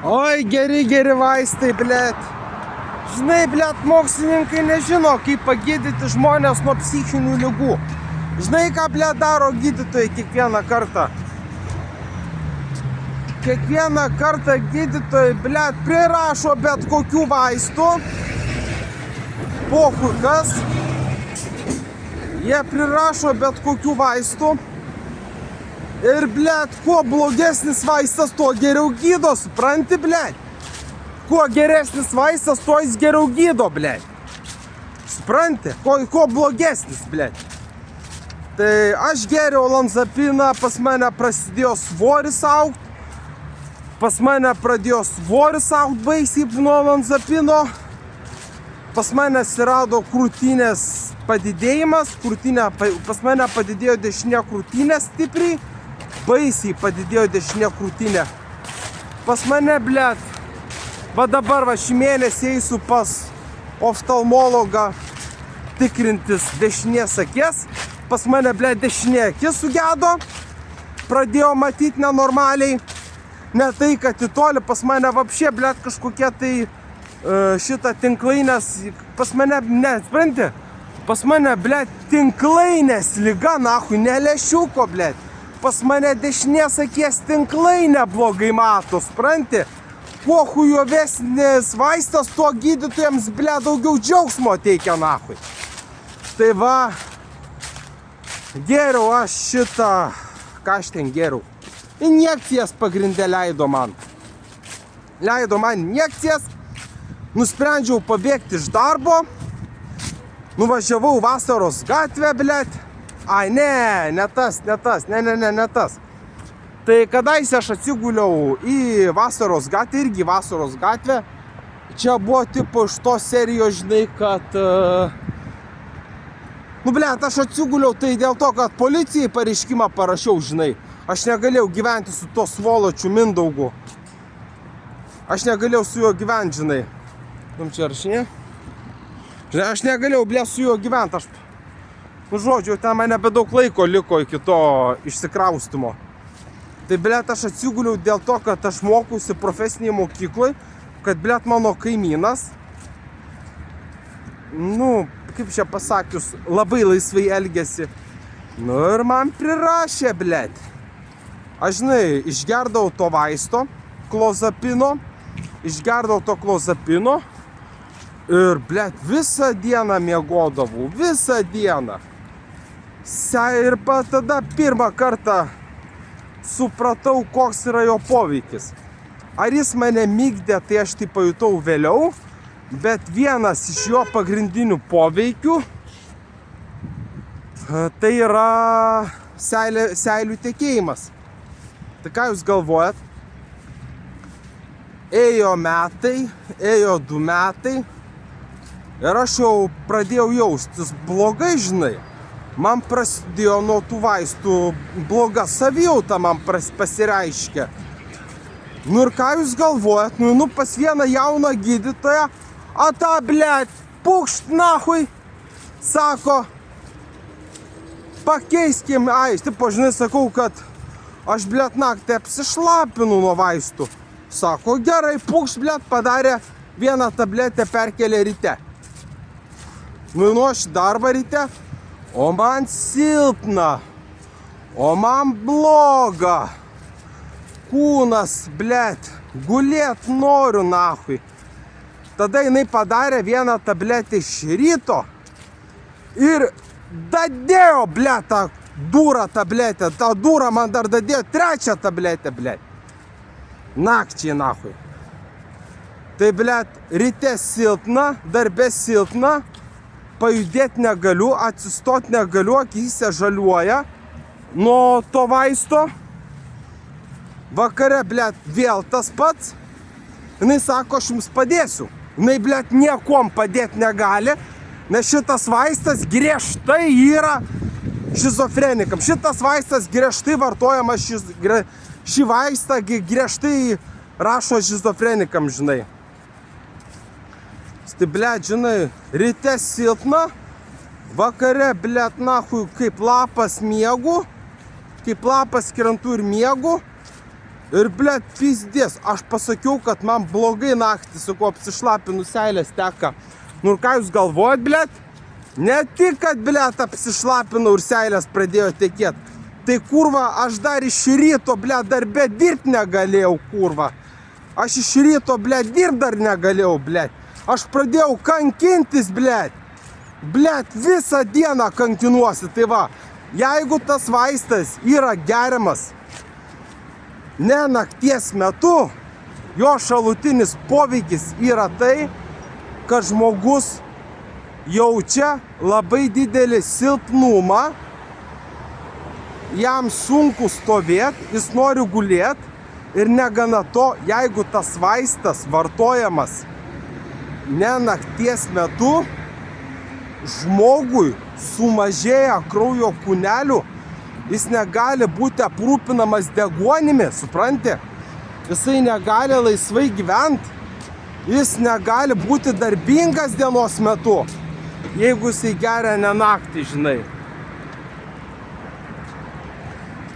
Oi, geri vaistai, blėt. Žinai, blėt, mokslininkai nežino, kaip pagydyti žmonės nuo psichinių ligų. Žinai, ką, blėt, daro gydytojai kiekvieną kartą? Kiekvieną kartą gydytojai, blėt, prirašo bet kokių vaistų. Pochui kas. Jie prirašo bet kokių vaistų. Ir, blėt, kuo blogesnis vaistas, tuo geriau gydo, supranti, blėt? Kuo geresnis vaistas, tuo jis geriau gydo, blėt. Supranti? Kuo blogesnis, blėt. Tai aš geriau olanzapiną, pas mane prasidėjo svoris augt. Pas mane pradėjo svoris augt baisiai nuo olanzapino. Pas mane atsirado krūtinės padidėjimas. Pas mane padidėjo dešinė krūtinė stipriai. Baisiai padidėjo dešinė krūtinė. Pas mane, blėt, va dabar va šį mėnesį eisiu pas oftalmologą tikrintis dešinės akės. Pas mane, blėt, dešinė akis sugedo. Pradėjo matyti nenormaliai. Ne tai, kad į toli, pas mane vapšė, blėt, kažkokie tai šitą tinklainės. Pas mane, ne, spranti? Pas mane, blėt, tinklainės liga, nahui, ne lęšiuko, blėt. Pas mane dešinės akies tinklainė blogai mato, spranti? Kuo chujovesnis vaistas, tuo gydytojams, ble, daugiau džiaugsmo teikia, nahui. Tai va, geriau aš šitą, ką aš ten geriau? Injekcijas pagrindė leido man. Leido man injekcijas, nusprendžiau pabėgti iš darbo, nuvažiavau Vasaros gatvę, blėt. Ai, ne tas. Tai kadaise aš atsiguliau į Vasaros gatvę, irgi Vasaros gatvę. Čia buvo tipo iš tos serijos, žinai, kad... blėt, aš atsiguliau tai dėl to, kad policijai pareiškimą parašiau, žinai. Aš negalėjau gyventi su to svoločiu Mindaugu. Aš negalėjau su juo gyventi, žinai. Čia rašinė? Žinai, aš negalėjau, blėt, su juo gyventi. Žodžiu, ten man nebedaug laiko liko iki to išsikraustimo. Tai, blėt, aš atsiguliau dėl to, kad aš mokiausi profesiniai mokyklai, kad, blėt, mano kaimynas, kaip čia pasakius, labai laisvai elgėsi. Ir man prirašė, blėt. Aš, žinai, išgerdavau to vaisto, klozapino, ir, blėt, visą dieną miegodavau, visą dieną. Ir tada pirmą kartą supratau, koks yra jo poveikis. Ar jis mane mygdė, tai aš tai pajutau vėliau, bet vienas iš jo pagrindinių poveikių tai yra seilių tekėjimas. Tai ką jūs galvojat? Ėjo metai, ėjo 2 metai ir aš jau pradėjau jaustis blogai, žinai. Man prasidėjo nuo tų vaistų bloga savijauta man pasireiškia. Ir ką jūs galvojat? Pas vieną jauną gydytoją, a tą, blėt, pukšt nahui, sako, pakeiskim, tipo, žinai, sakau, kad aš, blėt, naktį apsišlapinu nuo vaistų. Sako, gerai, pukšt, blėt, padarė vieną tabletę, perkelė ryte. Nueinu aš į darbą ryte, o man silpna, o man bloga. Kūnas, blėt, gulėt noriu, nahui. Tada jinai padarė vieną tabletę iš ryto ir dadėjo, blėt, tą durą tabletę. Ta dūra man dar dadėjo 3 tabletę, blėt. Nakčiai, nahui. Tai, blėt, ryte silpna, darbe silpna, pajudėti negaliu, atsistoti negaliu, akyse žaliuoja nuo to vaisto. Vakare, blėt, vėl tas pats. Jinai sako, aš jums padėsiu. Jinai, blėt, niekom padėti negali, nes šitas vaistas griežtai yra šizofrenikam. Šitas vaistas griežtai vartojamas, šį vaistą griežtai rašo šizofrenikam, žinai. Tai, blėt, žinai, ryte silpna, vakare, blėt, nahui, kaip lapas miegu, kaip lapas krentu ir miegu, Ir, blėt, pizdės, aš pasakiau, kad man blogai naktį, sakau, apsišlapinu, seilės teka. Nu ir ką jūs galvojat, blėt? Ne tik, kad, blėt, apsišlapinau ir seilės pradėjo tekėt. Tai, kurva, aš dar iš ryto, blėt, darbe dirbti negalėjau, kurva. Aš iš ryto, blėt, dirbti dar negalėjau, blėt. Aš pradėjau kankintis, blėt. Blėt, visą dieną kankinuosi, tai va. Jeigu tas vaistas yra geriamas ne nakties metu, jo šalutinis poveikis yra tai, kad žmogus jaučia labai didelį silpnumą, jam sunku stovėti, jis nori gulėti ir negana to, jeigu tas vaistas vartojamas ne nakties metu, žmogui sumažėja kraujo kūnelių, jis negali būti aprūpinamas deguonimi, supranti? Jisai negali laisvai gyventi, jis negali būti darbingas dienos metu, jeigu jisai geria ne naktį, žinai.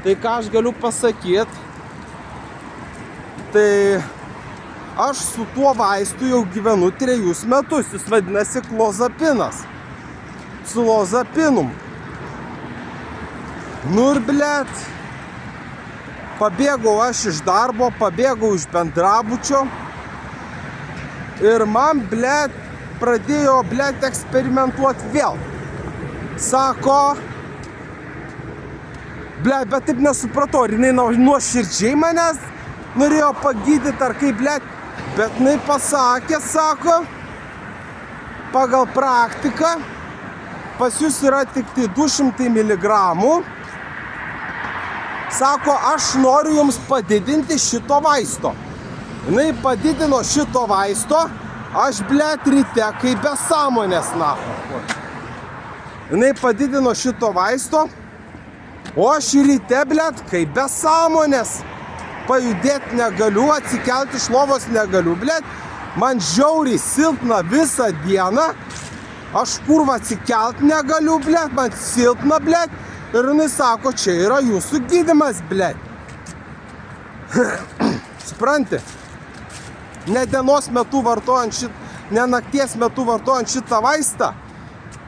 Tai ką aš galiu pasakyti, tai aš su tuo vaistu jau gyvenu 3 metus, jis vadinasi klozapinas. Cilozapinum. Nu ir, blėt, pabėgau aš iš darbo, pabėgau iš bendrabučio ir man, blėt, pradėjo, blėt, eksperimentuoti vėl. Sako, blėt, bet taip nesupratau, ar jinai nuoširdžiai manęs norėjo pagydyti, ar kaip, blėt, bet jinai pasakė, sako, pagal praktiką, pas jūs yra tik tai 200 mg. Sako, aš noriu jums padidinti šito vaisto. Jinai padidino šito vaisto, aš, blėt, ryte, kaip be sąmonės, nacho. Jinai padidino šito vaisto, o aš ryte, blėt, kaip be sąmonės. Pajudėti negaliu, atsikelti iš lovos negaliu, blėt. Man žiauriai silpna visą dieną. Aš, kurva, atsikelt negaliu, blėt, man silpna, blėt. Ir jinai sako, čia yra jūsų gydymas, blėt. Supranti? Ne dienos metu vartojant šitą, ne nakties metu vartojant šitą vaistą,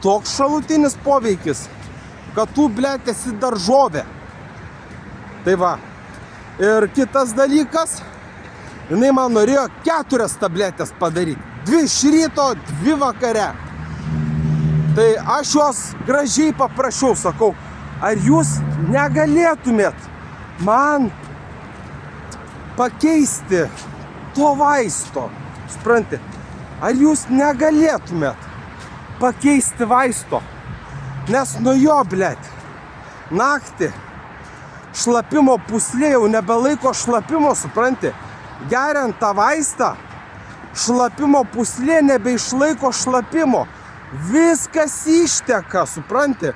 toks šalutinis poveikis, kad tu, blėt, esi daržovė. Tai va. Ir kitas dalykas, jinai man norėjo 4 tabletės padaryti. 2 iš ryto, 2 vakare. Tai aš jos gražiai paprašiau, sakau, ar jūs negalėtumėt man pakeisti to vaisto? Supranti, ar jūs negalėtumėt pakeisti vaisto? Nes nuo jo, blėt, naktį šlapimo pūslė jau nebelaiko šlapimo, supranti? Geriant tą vaistą, šlapimo pūslė nebeišlaiko šlapimo. Viskas išteka, supranti?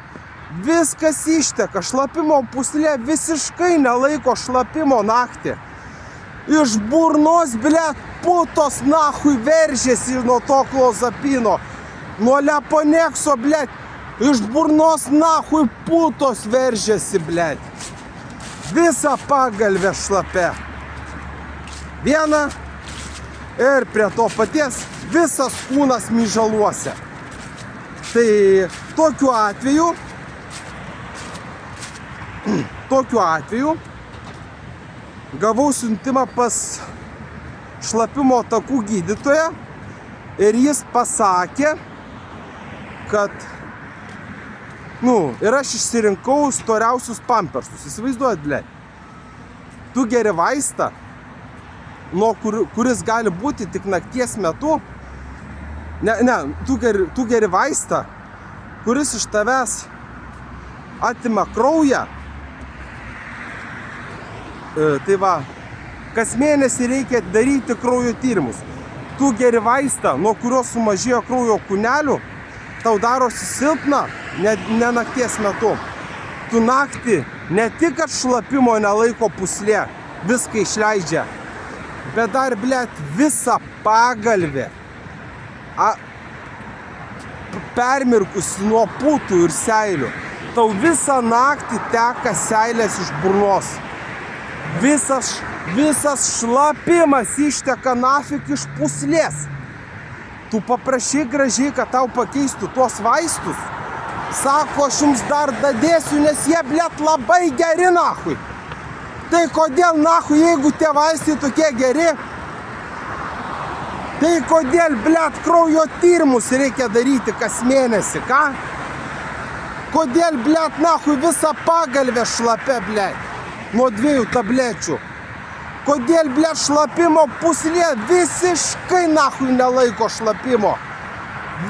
Viskas išteka. Šlapimo pūslė visiškai nelaiko šlapimo naktį. Iš burnos, blėt, putos nahui veržėsi nuo to klozapino. Nuo leponekso, blėt, iš burnos nahui putos veržėsi, blėt. Visa pagalvė šlapė. Viena ir prie to paties visas kūnas myžaluose. Tai tokiu atveju gavau siuntimą pas šlapimo takų gydytoją ir jis pasakė, kad, ir aš išsirinkau storiausius pampersus. Įsivaizduojat, blėt, tu geri vaistą, kuris gali būti tik nakties metu. Tu geri vaistą, kuris iš tavęs atima kraują. Tai va, kas mėnesį reikia daryti kraujo tyrimus. Tu geri vaistą, nuo kurio sumažėjo kraujo kūnelių, tau darosi silpna, ne nakties metu. Tu naktį ne tik kad šlapimo nelaiko pūslė, viską išleidžia, bet dar, blėt, visą pagalvę permirkusi nuo putų ir seilių. Tau visą naktį teka seilės iš burnos. Visas Visas šlapimas išteka nafik iš puslės. Tu paprašy gražiai, kad tau pakeistų tuos vaistus. Sako, aš jums dar dadėsiu, nes jie, blėt, labai geri, nahui. Tai kodėl, nahui, jeigu tie vaistai tokie geri, tai kodėl, blėt, kraujo tyrimus reikia daryti kas mėnesį, ką? Kodėl, blėt, nahui, visą pagalvę šlapia, blėt, nuo 2 tablečių? Kodėl, blėt, šlapimo puslė visiškai, nahui, nelaiko šlapimo?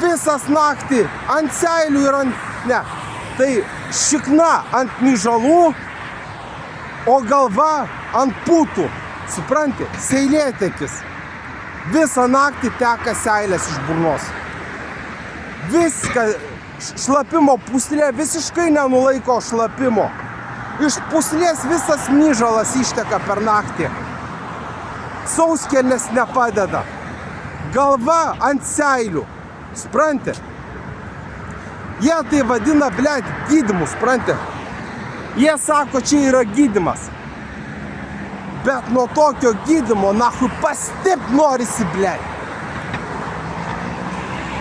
Visas naktį ant seilių ir ant... Ne, tai šikna ant myžalų, o galva ant putų. Supranti, seilėtekis. Visą naktį teka seilės iš burnos. Viską, šlapimo puslė visiškai nenulaiko šlapimo. Iš puslės visas myžalas išteka per naktį. Sauskelnės nepadeda. Galva ant seilių. Supranti? Jie tai vadina, blėt, gydymu, supranti? Jie sako, čia yra gydymas. Bet nuo tokio gydymo, nahui, pastipt norisi, blėt.